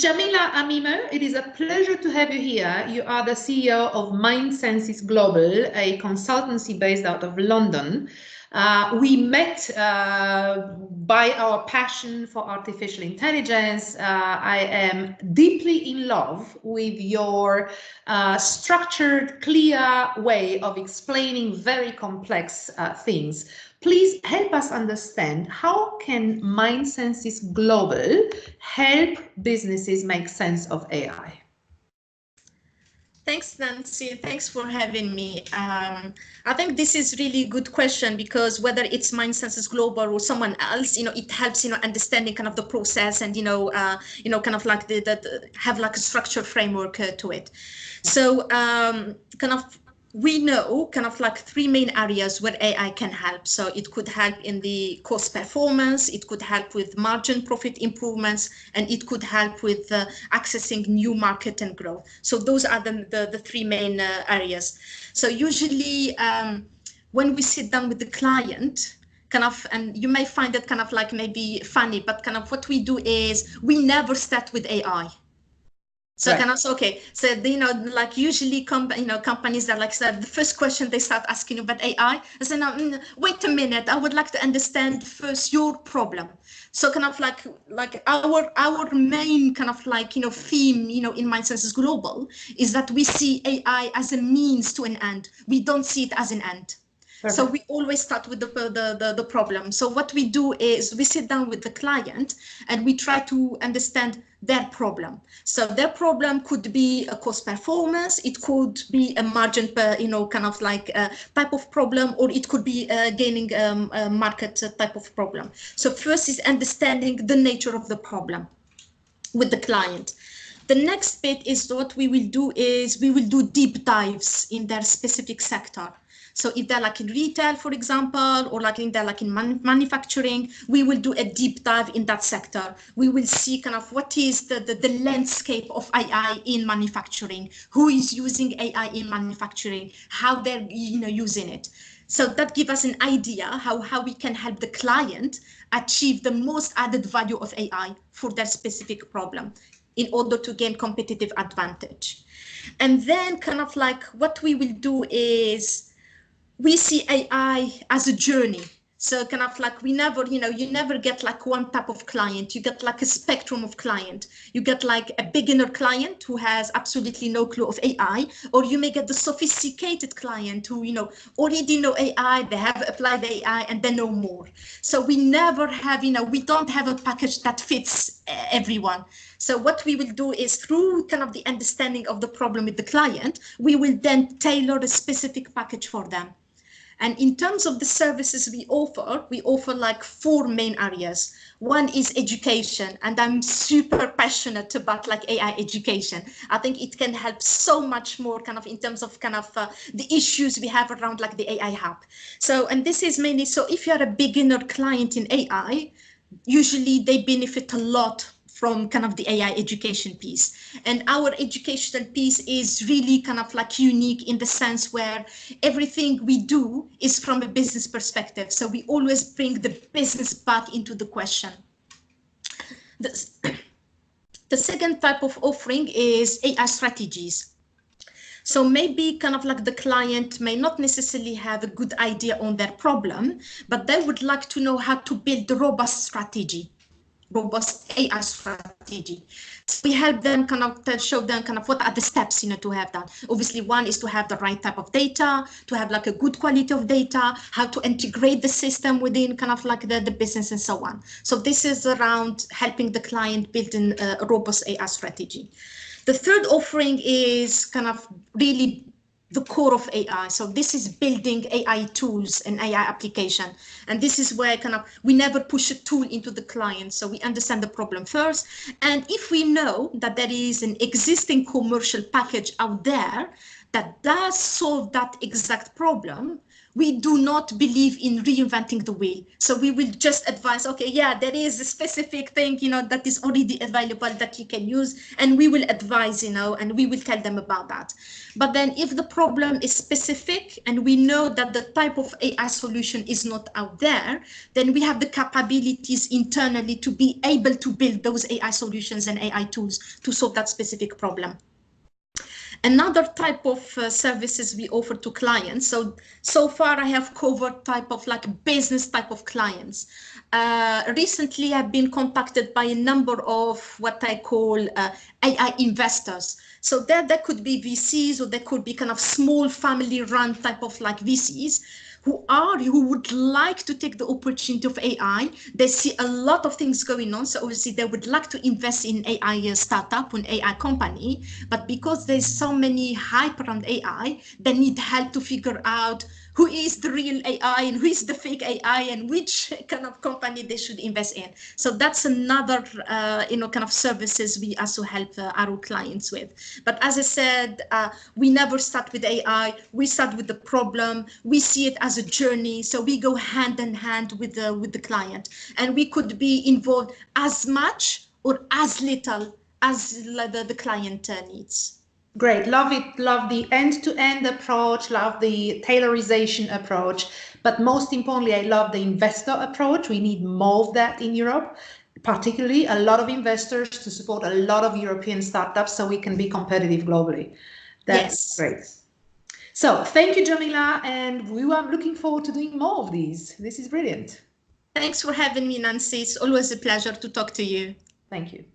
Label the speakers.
Speaker 1: Djamila Amimer, it is a pleasure to have you here. You are the CEO of MindSenses Global, a consultancy based out of London. We met by our passion for artificial intelligence. I am deeply in love with your structured, clear way of explaining very complex things. Please help us understand, how can MindSenses Global help businesses make sense of AI?
Speaker 2: Thanks, Nancy. Thanks for having me. I think this is really a good question, because whether it's MindSenses Global or someone else, it helps, understanding kind of the process and, kind of like have like a structured framework to it. So we know kind of like three main areas where AI can help. So it could help in the cost performance, it could help with margin profit improvements, and it could help with accessing new market and growth. So those are the three main areas. So usually when we sit down with the client, and you may find it kind of like maybe funny, but kind of what we do is we never start with AI. So
Speaker 1: right.
Speaker 2: Kind of, okay, so like usually companies that like said the first question they start asking about AI, I say, now wait a minute, I would like to understand first your problem. So kind of like our main kind of like theme in MindSenses Global is that we see AI as a means to an end. We don't see it as an end. Perfect. So we always start with the problem. So what we do is we sit down with the client and we try to understand their problem. So their problem could be a cost performance, it could be a margin per, kind of like type of problem, or it could be gaining a market type of problem. So first is understanding the nature of the problem with the client. The next bit is what we will do is we will do deep dives in their specific sector. So if they're like in retail, for example, or like they're like in manufacturing, we will do a deep dive in that sector. We will see kind of what is the landscape of AI in manufacturing, who is using AI in manufacturing, how they're using it. So that gives us an idea how we can help the client achieve the most added value of AI for their specific problem in order to gain competitive advantage. And then kind of like what we will do is we see AI as a journey. So kind of like we never, you never get like one type of client, you get like a spectrum of client. You get like a beginner client who has absolutely no clue of AI, or you may get the sophisticated client who, already know AI, they have applied AI and they know more. So we never have, we don't have a package that fits everyone. So what we will do is through kind of the understanding of the problem with the client, we will then tailor a specific package for them. And in terms of the services we offer like four main areas. One is education, and I'm super passionate about like AI education. I think it can help so much more kind of in terms of kind of the issues we have around like the AI hub. So, and this is mainly, so if you're a beginner client in AI, usually they benefit a lot from kind of the AI education piece. And our educational piece is really kind of like unique in the sense where everything we do is from a business perspective. So we always bring the business back into the question. The second type of offering is AI strategies. So maybe kind of like the client may not necessarily have a good idea on their problem, but they would like to know how to build the robust strategy. Robust AI strategy. So we help them kind of show them kind of what are the steps to have that. Obviously, one is to have the right type of data, to have like a good quality of data, how to integrate the system within kind of like the business and so on. So this is around helping the client build a robust AI strategy. The third offering is kind of really the core of AI. So this is building AI tools and AI application. And this is where kind of we never push a tool into the client. So we understand the problem first. And if we know that there is an existing commercial package out there that does solve that exact problem, we do not believe in reinventing the wheel. So we will just advise, okay, yeah, there is a specific thing, that is already available that you can use, and we will advise, and we will tell them about that. But then if the problem is specific and we know that the type of AI solution is not out there, then we have the capabilities internally to be able to build those AI solutions and AI tools to solve that specific problem. Another type of services we offer to clients. So far I have covered type of business type of clients. Recently I've been contacted by a number of what I call AI investors. So there could be VCs, or there could be kind of small family run type of VCs who would like to take the opportunity of AI. They see a lot of things going on. So obviously they would like to invest in AI startup, an AI company, but because there's so many hype around AI, they need help to figure out who is the real AI and who is the fake AI and which kind of company they should invest in. So that's another, kind of services we also help our clients with. But as I said, we never start with AI. We start with the problem. We see it as a journey. So we go hand in hand with the client, and we could be involved as much or as little as the client needs.
Speaker 1: Great, love it, love the end-to-end approach, love the tailorization approach, but most importantly, I love the investor approach. We need more of that in Europe, particularly a lot of investors to support a lot of European startups so we can be competitive globally. That's great. So thank you, Djamila, and I'm looking forward to doing more of these. This is brilliant.
Speaker 2: Thanks for having me, Nancy. It's always a pleasure to talk to you.
Speaker 1: Thank you.